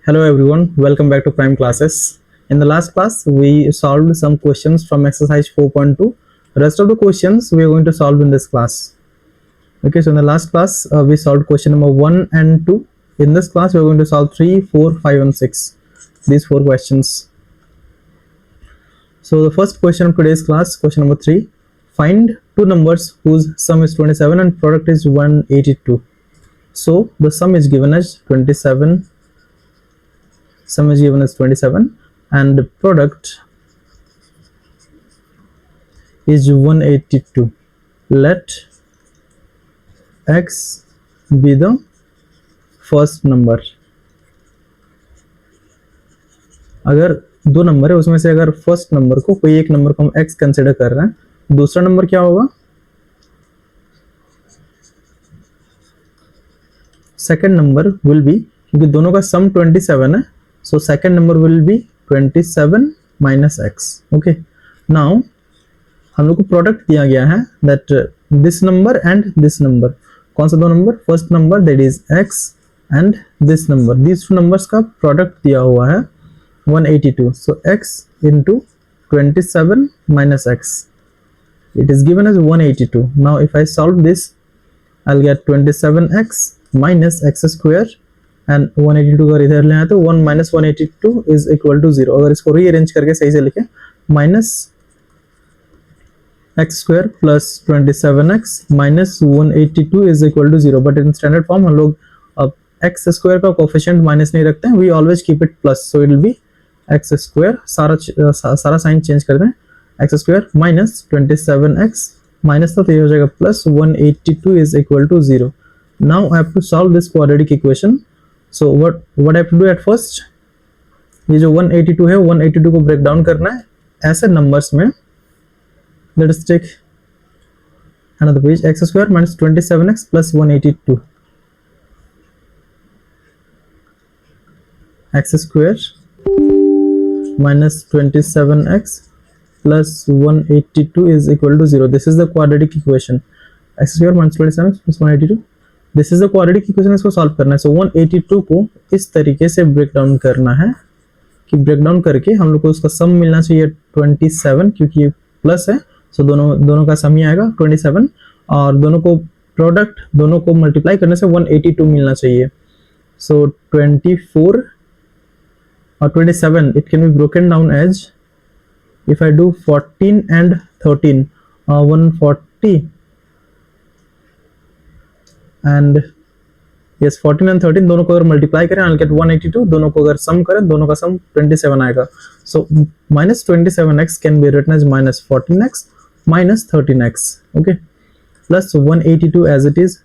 Hello everyone, welcome back to Prime Classes. In the last class, we solved some questions from exercise 4.2. Rest of the questions we are going to solve in this class. Okay, so in the last class, we solved question number 1 and 2. In this class, we are going to solve 3, 4, 5 and 6. These 4 questions. So the first question of today's class, question number 3. Find two numbers whose sum is 27 and product is 182. So the sum is given as 27. Sum is given as 27 and the product is 182. Let x be the first number. अगर दो number है उसमें से अगर first number को कोई एक number को हम x कंसिडर कर रहे हैं, दूसरा नंबर क्या होगा? सेकेंड नंबर विल बी, क्योंकि दोनों का सम 27 है, so second number will be 27 minus x. Okay, now हम लोग को प्रोडक्ट दिया गया है that this number and this number. कौन सा दो number? First number that is x and this number. These two numbers का प्रोडक्ट दिया हुआ है 182. So x into 27 minus x. It is given as 182. Now if I solve this, I'll get 27x minus x square. And 182 अगर इधर ले आए तो 1 minus 182 is equal to 0. अगर इसको रीअरेंज करके सही से लिखें, minus x square plus 27x minus 182 is equal to 0. But in standard form हम लोग अब एक्स स्क्वायर का कोफिशिएंट माइनस नहीं रखते हैं, we always keep it plus. So it will be x square, सारा साइन चेंज कर दें, x square minus 27x minus तो ये हो जाएगा plus 182 is equal to 0. Now I have to solve this quadratic equation. So what I have to do at first, ये जो 182 है 182 को ब्रेक डाउन करना है ऐसे नंबर्स में. Let us take another page. X square minus 27x plus 182. X square minus 27x plus 182 is equal to 0. This is the quadratic equation. X square minus 27x plus 182. This is the quadratic equation. इसको solve करना है. सो 182 को इस तरीके से break down करना है कि ब्रेक डाउन करके हम लोग को उसका सम मिलना चाहिए 27, क्योंकि ये प्लस है. सो दोनों का सम ही आएगा 27, और दोनों को प्रोडक्ट दोनों को मल्टीप्लाई करने से 182 मिलना चाहिए. सो 24 और 27 it can be broken down as, if I do 14 and 13, 140 and yes 14 and 13 दोनों को अगर मल्टीप्लाई करें I'll get 182. दोनों को अगर सम करें दोनों का सम 27 आएगा. So minus 27x can be written as minus 14x minus 13x. Okay, plus 182 as it is.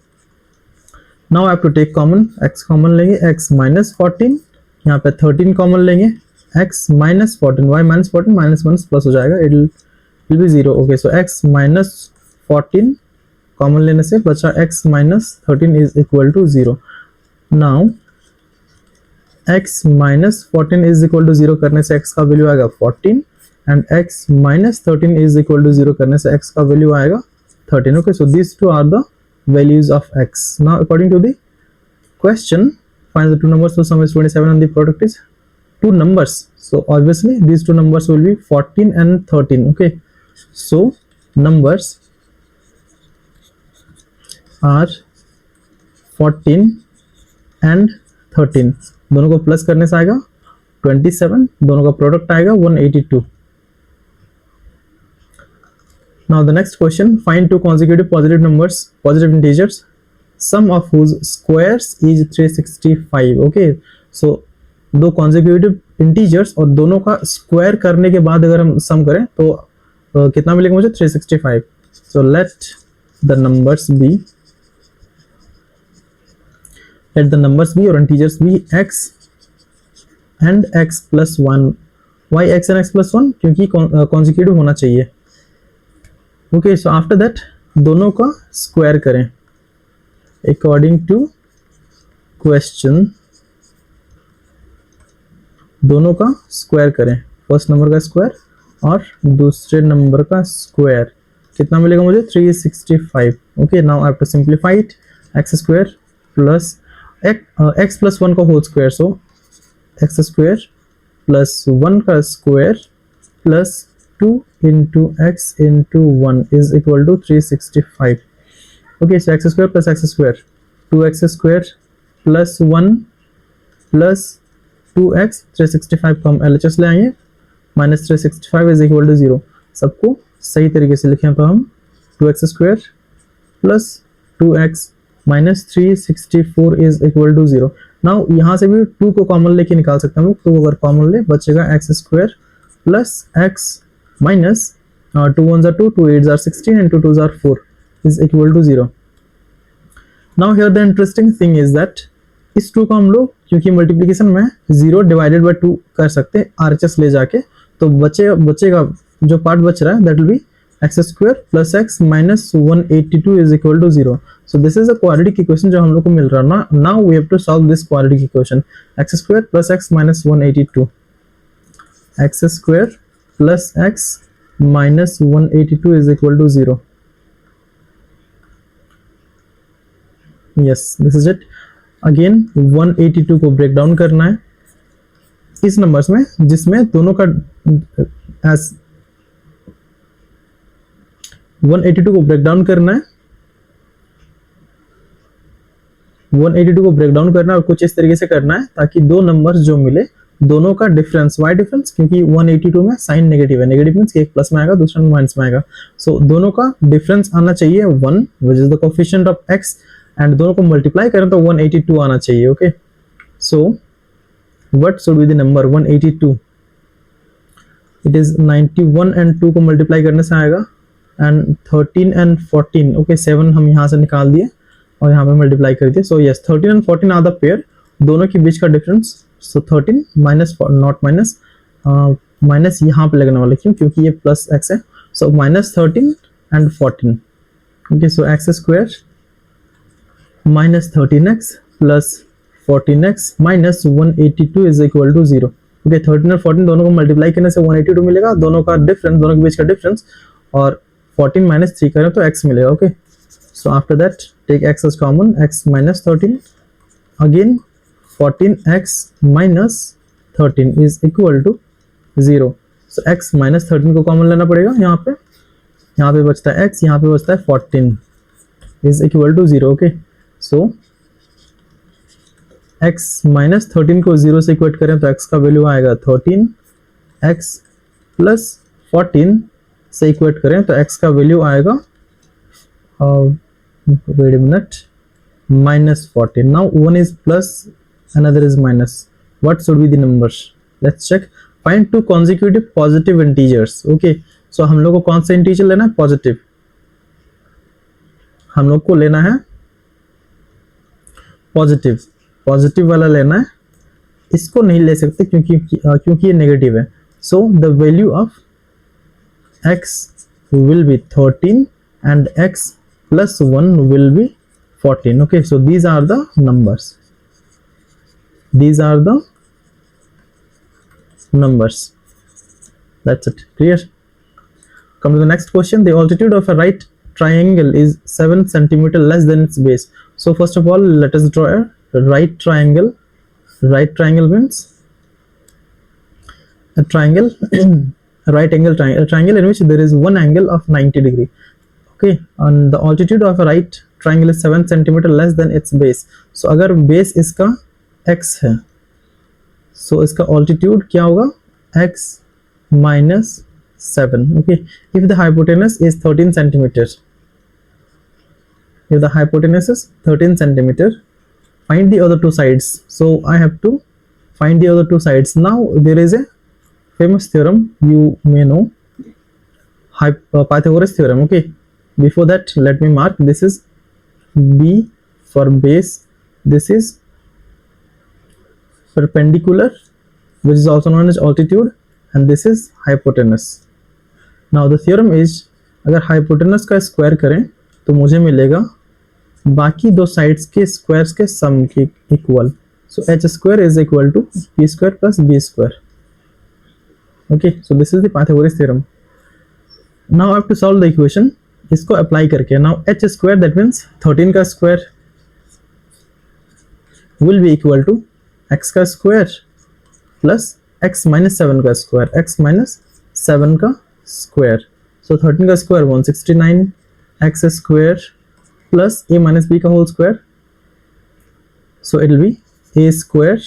Now I have to take common. x common लेंगे, x माइनस 14, यहाँ पे 13 कॉमन लेंगे, x minus 14, y minus 14 minus minus plus हो जाएगा, it will be 0. Okay, so x minus 14 common लेने से बचा x minus 13 is equal to 0. Now x minus 14 is equal to 0 करने से x का वैल्यू आएगा 14 and x minus 13 is equal to 0 करने से x का वैल्यू आएगा 13. Okay, so this two are the values of x. Now according to the question, find the two numbers whose sum is 27 and the product is two numbers. So obviously these two numbers will be 14 and 13. Okay, so numbers are 14 and 13. दोनों को plus करने से आएगा 27, दोनों का product आएगा 182. Now the next question, find two consecutive positive numbers, positive integers, sum of whose squares is 365. Okay, so दो consecutive integers और दोनों का स्क्वायर करने के बाद अगर हम सम करें तो कितना मिलेगा मुझे? 365. So let the numbers be or integers be x and x plus 1. why x and x plus 1? क्योंकि consecutive होना चाहिए. ओके, सो आफ्टर दैट दोनों का स्क्वायर करें अकॉर्डिंग टू क्वेश्चन. दोनों का स्क्वायर करें, फर्स्ट नंबर का स्क्वायर और दूसरे नंबर का स्क्वायर. कितना मिलेगा मुझे? 365. Okay, now I have to simplify it. X square plus x plus 1 का whole square. So x square plus 1 का square plus 2 into x into 1 is equal to 365. Okay, so x square plus x square 2x square plus 1 plus 2x 365 को हम LHS ले आएंगे, minus 365 is equal to 0. सबको सही तरीके से लिखें तो हम 2x square plus 2x minus 364 is equal to 0. Now यहाँ से भी 2 को कॉमन लेके निकाल सकते हैं हम लोग, तो अगर कॉमन ले बचेगा x square plus x minus 2 1 2 2 8 16 and 2 2 4 is equal to 0. Now here the interesting thing is that इस 2 को हम लोग क्योंकि मल्टीप्लिकेशन में 0 डिवाइडेड बाय 2 कर सकते हैं RHS ले जाके, तो बचेगा जो पार्ट बच रहा है that will be x square plus x minus 182 is equal to 0. So this is a quadratic equation जो हम लोग को मिल रहा है ना. Now we have to solve this quadratic equation. X square plus x minus 182, x square plus x minus 182 is equal to 0. Yes, this is it. Again 182 को break down करना है इस नंबर्स में जिसमें दोनों का एज 182 को ब्रेक डाउन करना है, 182 को ब्रेक डाउन करना है और कुछ इस तरीके से करना है ताकि दो नंबर्स जो मिले दोनों का डिफरेंस, वाई डिफरेंस, क्योंकि 182 में साइन नेगेटिव है, नेगेटिव मींस एक प्लस में आएगा दूसरा माइनस में आएगा. सो दोनों का डिफरेंस आना चाहिए 1 which is the coefficient of x and दोनों को मल्टीप्लाई करें तो 182 आना चाहिए. Okay, so what should be the number 182? It is 91 and 2 को मल्टीप्लाई करने से आएगा एंड 13 एंड 14. ओके, 7 हम यहाँ से निकाल दिए और यहाँ पे मल्टीप्लाई कर दिए. So yes, 13 and 14 are the pair, दोनों के बीच का difference. So 13 minus not minus minus यहाँ पे लगने वाला क्यों, क्योंकि ये प्लस एक्स है. So minus 13 and 14. Okay, so x square minus 13x plus 14x minus 182 is equal to 0. Okay, 13 और 14 दोनों को मल्टीप्लाई करने से 182 मिलेगा, दोनों का डिफरेंस, दोनों के बीच का डिफरेंस, और 14 माइनस 3 करें तो x मिलेगा. Okay, so after that take x as common, x minus 13, again 14x minus 13 is equal to 0. so x minus 13 को कॉमन लेना पड़ेगा यहाँ पे बचता है x, यहाँ पे बचता है 14 is equal to 0. Okay, so x minus 13 को 0 से इक्वेट करें तो x का वैल्यू आएगा 13, x प्लस 14 से इक्वेट करें तो x का वैल्यू आएगा wait a minute minus 14. Now one is plus another is minus. What should be the numbers? Let's check. Find two consecutive positive integers. Okay, so हम लोग को कौन सा इंटीजर लेना है? पॉजिटिव. हम लोग को लेना है पॉजिटिव वाला लेना है. इसको नहीं ले सकते क्योंकि ये नेगेटिव है. So the value of x will be 13 and x plus 1 will be 14. Okay, so these are the numbers. These are the numbers. That's it. Clear? Come to the next question. The altitude of a right triangle is 7 centimeter less than its base. So first of all, let us draw a right triangle. Right triangle means a triangle, a right angle triangle, a triangle in which there is one angle of 90 degree. Okay, and the altitude of a right triangle is 7 centimeter less than its base. So अगर base इसका x है, so इसका altitude क्या होगा? x minus 7. Okay, if the hypotenuse is 13 centimeter, if the hypotenuse is 13 centimeter, find the other two sides. So I have to find the other two sides. Now there is a famous theorem you may know, Pythagoras theorem. Okay, before that let me mark, this is b for base, this is perpendicular, which is also known as altitude, and this is hypotenuse. Now the theorem is, अगर hypotenuse का square करें तो मुझे मिलेगा बाकी दो sides के squares के सम के equal. So h square is equal to p square plus b square. Okay, so this is the Pythagoras theorem. Now I have to solve the equation इसको अप्लाई करके. Now h square that means 13 का square will be equal to x का square plus x minus 7 का square, x minus 7 का square, so 13 का square 169 x square plus a minus b का whole square, so it will be a square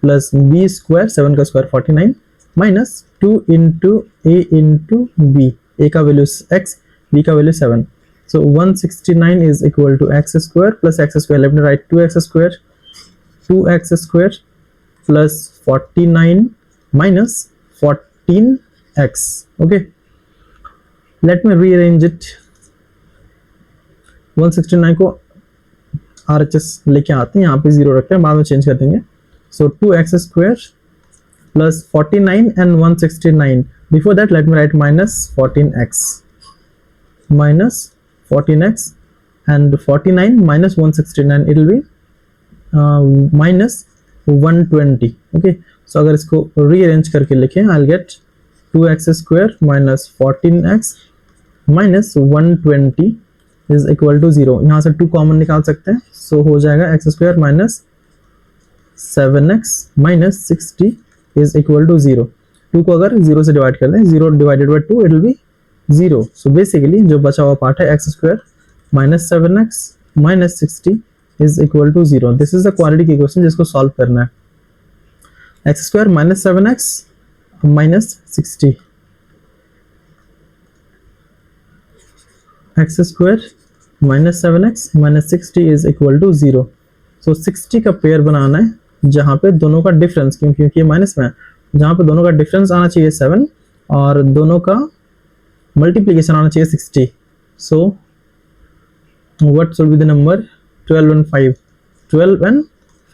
plus b square 7 का square 49 minus 2 into a into b, a का value x, b का value 7, so 169 is equal to x square plus x square, let me write 2x square plus 49 minus 14x. okay, let me rearrange it. 169 को RHS लेके आते हैं, यहाँ पे 0 रखते हैं, बाद में चेंज कर देंगे, so 2x square plus 49 and 169, before that let me write minus 14x and 49 minus 169, it will be minus 120. okay, so अगर इसको रीअरेंज करके लिखें, I'll get 2x square minus 14x minus 120 is equal to 0. यहाँ से 2 common निकाल सकते हैं, so हो जाएगा x square minus 7x minus 60 is equal to 0. 2 को अगर 0 से डिवाइड कर दें, 0 divided by 2 it will be 0. so basically जो बचा हुआ पार्ट है x square minus 7x minus 60 is equal to 0. this is the quadratic equation जिसको सॉल्व करना है. x square minus 7x minus 60, x square minus 7x minus 60 is equal to 0. so 60 का pair बनाना है जहाँ पे दोनों का डिफरेंस, क्योंकि ये माइनस में है, जहाँ पे दोनों का डिफरेंस आना चाहिए 7 और दोनों का मल्टीप्लिकेशन आना चाहिए 60. so what should be the number? 12 and 5, 12 and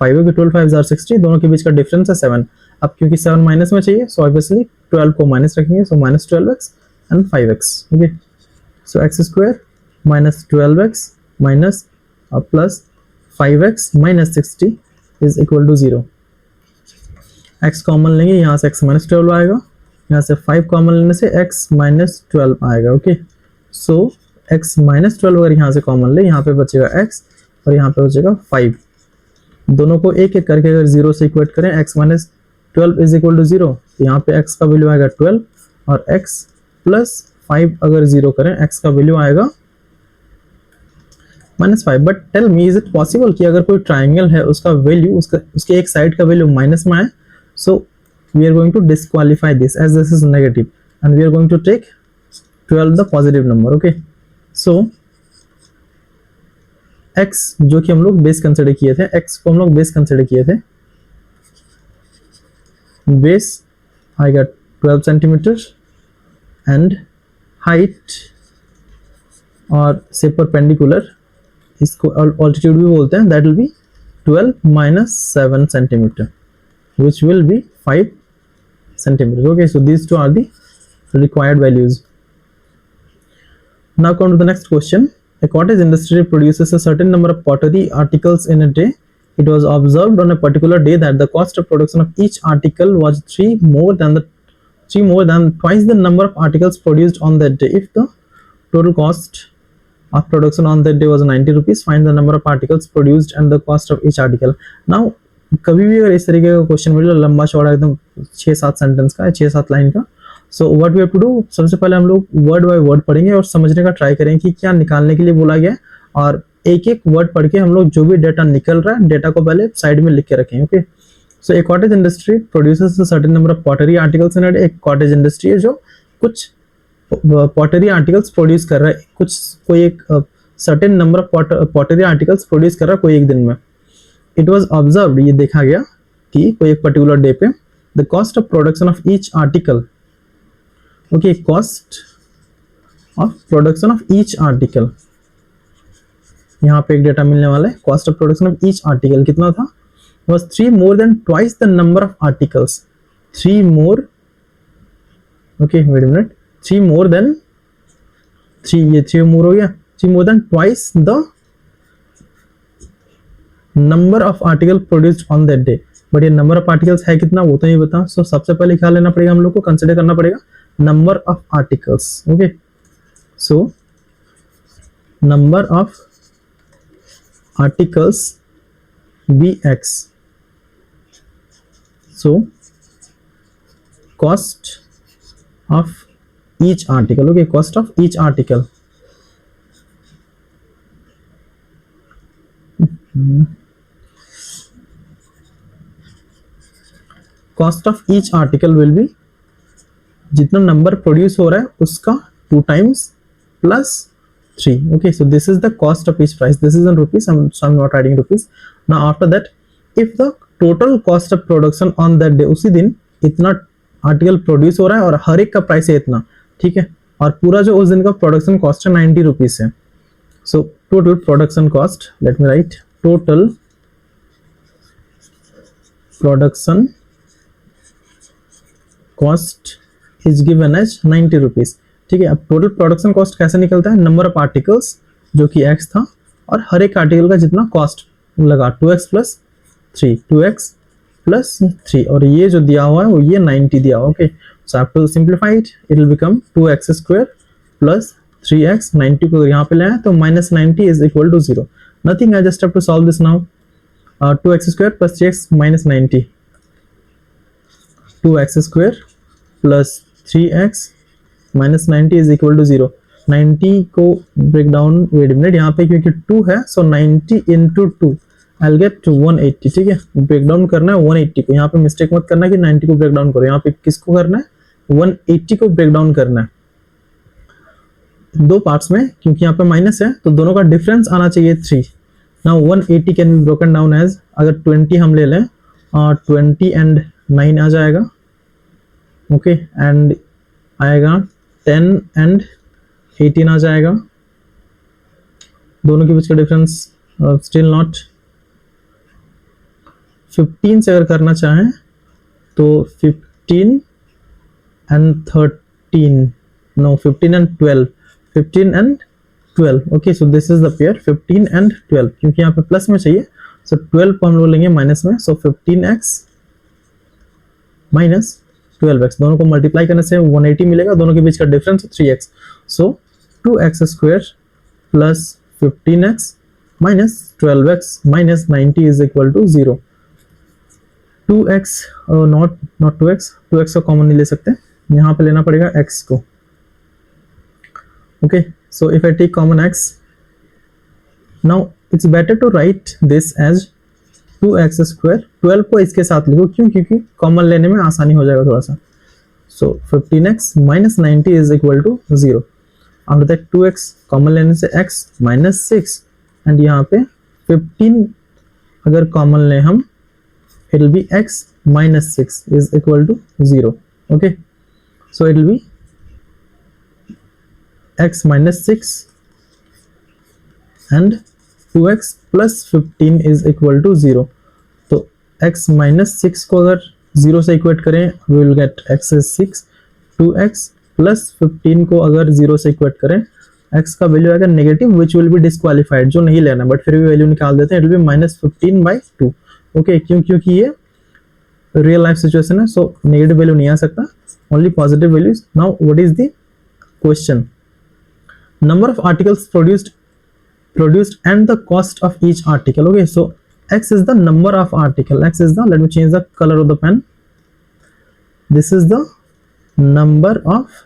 5, okay, 12 5 are 60, दोनों के बीच का डिफरेंस है 7. अब क्योंकि 7 माइनस में चाहिए, सो ऑब्वियसली 12 को माइनस रखेंगे, so minus 12x and 5x. Okay, so x square minus 12x minus plus 5x minus 60 is equal to 0. x common लेंगे, यहाँ से x माइनस 12 आएगा, यहाँ से 5 कॉमन लेने से x माइनस 12 आएगा. ओके, सो x माइनस 12 अगर यहाँ से कॉमन ले, यहाँ पे बचेगा x और यहाँ पे बचेगा 5. दोनों को एक एक करके अगर 0 से इक्वेट करें, x minus 12 is equal to 0, तो यहाँ पे x का वैल्यू आएगा 12 और x प्लस 5 अगर 0 करें, x का वैल्यू आएगा minus 5. But tell me, is it possible कि अगर कोई ट्राइंगल है उसका वैल्यू उसके एक साइड का वैल्यू माइनस में आए? So we are going to disqualify this as this is negative and we are going to take 12 the positive number. Okay, so x जो कि हम लोग बेस कंसिडर किए थे, x को हम लोग बेस कंसिडर किए थे, बेस आएगा 12 सेंटीमीटर एंड हाइट और से परपेंडिकुलर, इसको ऑल्टीट्यूड भी बोलते हैं, that will B 12 minus 7 centimetre which will be 5 centimeters. okay, so these two are the required values. Now come to the next question. A cottage industry produces a certain number of pottery articles in a day. It was observed on a particular day that the cost of production of each article was more than twice the number of articles produced on that day. If the total cost of production on that day was 90 rupees, find the number of articles produced and the cost of each article. Now कभी भी अगर इस तरीके का question मिले, लंबा चौड़ा एकदम 6-7 सेंटेंस का, 6-7 लाइन का, so what we have to do, सबसे पहले हम लोग वर्ड बाय वर्ड पढ़ेंगे और समझने का ट्राई करेंगे कि क्या निकालने के लिए बोला गया है, और एक एक वर्ड पढ़ के हम लोग जो भी डेटा निकल रहा है, डेटा को पहले साइड में लिख के रखें. ओके, सो एक cottage industry produces a certain number of pottery articles in a day. एक कॉटेज इंडस्ट्री है जो कुछ पॉटरी आर्टिकल्स प्रोड्यूस कर रहा है, कोई एक certain number of pottery articles produce कर रहा है कोई एक दिन में. इट वॉज ऑब्जर्व, ये देखा गया कि कोई एक पर्टिकुलर डे पे the cost of production of each article. Okay, cost of production of each article, यहाँ पे एक डेटा मिलने वाला है. Cost of production of each article कितना था, was 3 more than twice the number of articles. 3 more, okay, wait a minute, 3 more than 3, ये 3 more हो गया, 3 more than twice the number of article produced on that day. But ये number of articles है कितना वो तो नहीं बता. सो सबसे पहले क्या लेना पड़ेगा, हम लोग को कंसिडर करना पड़ेगा number of articles. Okay, so number of articles bx. So cost of each article. Okay, cost of each article. Cost of each article will be जितना नंबर प्रोड्यूस हो रहा है उसका 2 times plus 3. Okay, so this is the cost of each price. This is in rupees, so I'm not writing rupees. Now after that, if the total cost of production on that day, उसी दिन इतना article produce हो रहा है और हर एक का price है इतना, ठीक है, और पूरा जो उस दिन का प्रोडक्शन कॉस्ट है 90 रुपीज है. So total production cost, let me write, total production cost is given as 90 rupees. ठीक है, अब टोटल प्रोडक्शन कॉस्ट कैसे निकलता है? नंबर ऑफ आर्टिकल्स जो कि x था और हर एक आर्टिकल का जितना कॉस्ट लगा 2x प्लस 3, 2x प्लस 3, और ये जो दिया हुआ है वो ये 90 दिया हुआ. Okay, so I have to simplify it. It will become 2x square plus 3x. 90 को यहाँ पे ले आए तो minus 90 is equal to 0. Nothing, I just have to solve this now. 2x square plus 3x minus 90. 2x square plus 3x minus 90 is equal to 0. 90 को break down, wait minute, यहाँ पे क्योंकि 2 है, सो 90 इंटू 2 आई विल गेट 180. ठीक है, break down करना है 180 को. यहाँ पे मिस्टेक मत करना कि 90 को ब्रेक डाउन करो. यहाँ पे किसको करना है? 180 को ब्रेक डाउन करना है दो पार्ट्स में, क्योंकि यहाँ पे माइनस है तो दोनों का डिफरेंस आना चाहिए 3. Now 180 can be broken down as, अगर 20 हम ले लें और 20 एंड 9 आ जाएगा. ओके, एंड आएगा 10 एंड 18 आ जाएगा. दोनों के बीच का डिफरेंस स्टिल नॉट. 15 से अगर करना चाहें तो 15 and 13, no 15 and 12, 15 and 12. Okay, so this is the pair 15 and 12, क्योंकि यहाँ पे प्लस में चाहिए, सो 12 को हम लोग लेंगे माइनस में. सो 15x माइनस 12x, दोनों को मल्टीप्लाई करने से 180 मिलेगा. दोनों के बीच का डिफरेंस है 3x. So 2x square plus 15x minus 12x minus 90 is equal to 0. 2x not 2x को कॉमन नहीं ले सकते, यहाँ पे लेना पड़ेगा x को. Okay, so if I take common x, now it's better to write this as 2x square. 12 को इसके साथ लिखो, क्यों? क्योंकि कॉमन लेने में आसानी हो जाएगा थोड़ा सा. So 15x minus 90 is equal to 0. After that 2x common लेने से x माइनस 6, एंड यहाँ पे 15 अगर कॉमन लें हम, it will be x minus 6 is equal to 0. Okay, so it will be x minus 6 and 2x plus 15 is equal to 0. तो x minus 6 को अगर 0 से इक्वेट करें, we will get x is 6. 2x plus 15 को अगर 0 से equate करें, x का वैल्यू आएगा negative, which will be disqualified, जो नहीं लेना, बट फिर भी वैल्यू निकाल देते हैं. it will be minus 15/2. Okay, क्योंकि ये रियल लाइफ सिचुएशन है, सो नेगेटिव वैल्यू नहीं आ सकता, only positive values. Now what is the question? Number of articles produced and the cost of each article. Okay, so x is the number of article. X is the, let me change the color of the pen. This is the number of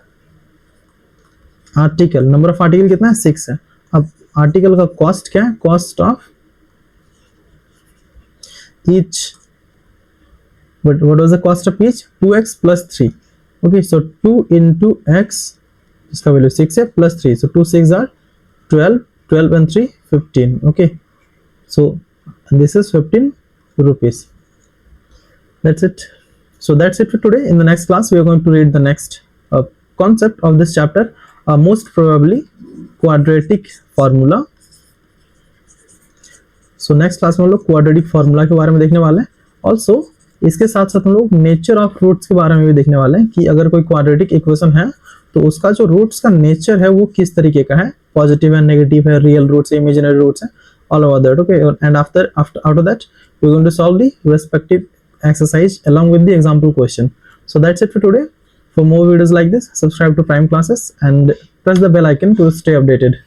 article. Number of article कितना है? 6 है. अब article का cost क्या है? Cost of each, but what was the cost of each? 2x plus 3. Okay, so 2 into x, इसका value 6 है, plus 3, so 2 6 are 12, 12 and 3 15. Okay, so this is 15 rupees. That's it. So that's it for today. In the next class we are going to read the next concept of this chapter, most probably quadratic formula. So next class में हम लोग quadratic formula के बारे में देखने वाले हैं. Also इसके साथ साथ हम लोग नेचर ऑफ रूट्स के बारे में भी देखने वाले हैं, कि अगर कोई क्वाड्रेटिक इक्वेशन है तो उसका जो रूट्स का नेचर है वो किस तरीके का है, पॉजिटिव है, नेगेटिव है, रियल रूट्स है, इमेजिनरी रूट्स है, all over that. Okay, and after that we are going to solve the respective exercise along with the example question. So that's it for today. For more videos like this, subscribe to Prime Classes and press the bell icon to stay updated.